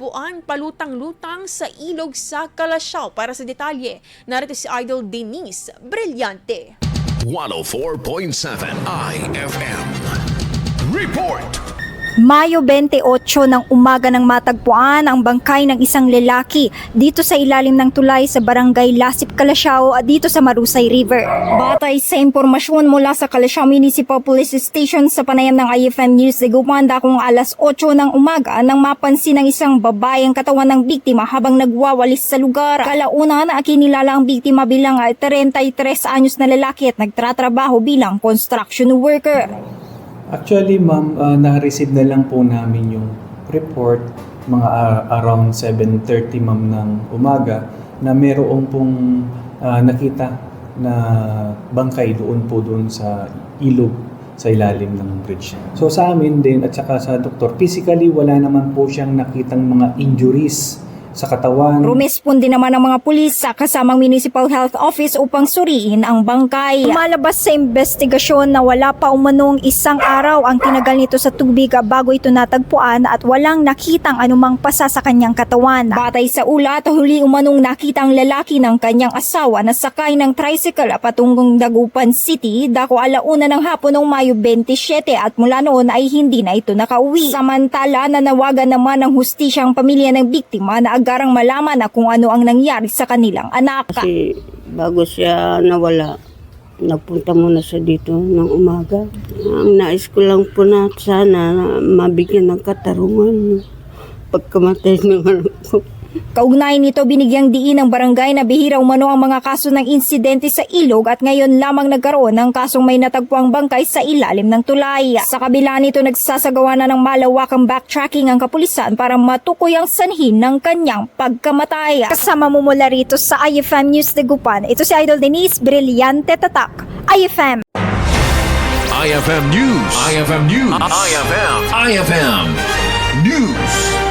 natagpuan palutang-lutang sa ilog sa Calasiao. Para sa detalye, narito si Idol Denise Brillante. 104.7 IFM. Report! Mayo 28 ng umaga nang matagpuan ang bangkay ng isang lalaki dito sa ilalim ng tulay sa barangay Lasip, Calasiao at dito sa Marusay River. Batay sa impormasyon mula sa Calasiao Municipal Police Station sa panayam ng IFM News Dagupan, dakong alas 8 ng umaga nang mapansin ng isang babae ang katawan ng biktima habang nagwawalis sa lugar. Kalaunan na kinilala ang biktima bilang 33 anyos na lalaki at nagtratrabaho bilang construction worker. Actually, ma'am, na-receive na lang po namin yung report mga around 7:30 ma'am ng umaga na mayroon pong nakita na bangkay doon sa ilog sa ilalim ng bridge. So sa amin din at saka sa doktor, physically wala naman po siyang nakitang mga injuries sa katawan. Rumesponde naman ang mga pulis sa kasamang Municipal Health Office upang suriin ang bangkay. Lumalabas sa investigasyon na wala pa umanong isang araw ang tinagal nito sa tubig bago ito natagpuan at walang nakitang anumang pasa sa kanyang katawan. Batay sa ulat, huli umanong nakitang lalaki ng kanyang asawa na sakay ng tricycle patungong Dagupan City dako alauna ng hapon ng Mayo 27 at mula noon ay hindi na ito nakauwi. Samantala, nanawagan naman ng hustisya ang pamilya ng biktima na agarang malaman na kung ano ang nangyari sa kanilang anak. Kasi bago siya nawala, napunta muna siya dito ng umaga. Ang nais ko lang po na sana mabigyan ng katarungan pagkamatay ng anak ko. Kaugnay nito, binigyang diin ng barangay na bihira umano ang mga kaso ng insidente sa ilog at ngayon lamang nagkaroon ng kasong may natagpuang bangkay sa ilalim ng tulay. Sa kabila nito, nagsasagawa na ng malawakang backtracking ang kapulisan para matukoy ang sanhin ng kanyang pagkamatay. Kasama mo mula rito sa IFM News Dagupan, ito si Idol Denise Brillante Tatak, IFM. IFM News. IFM News. IFM News.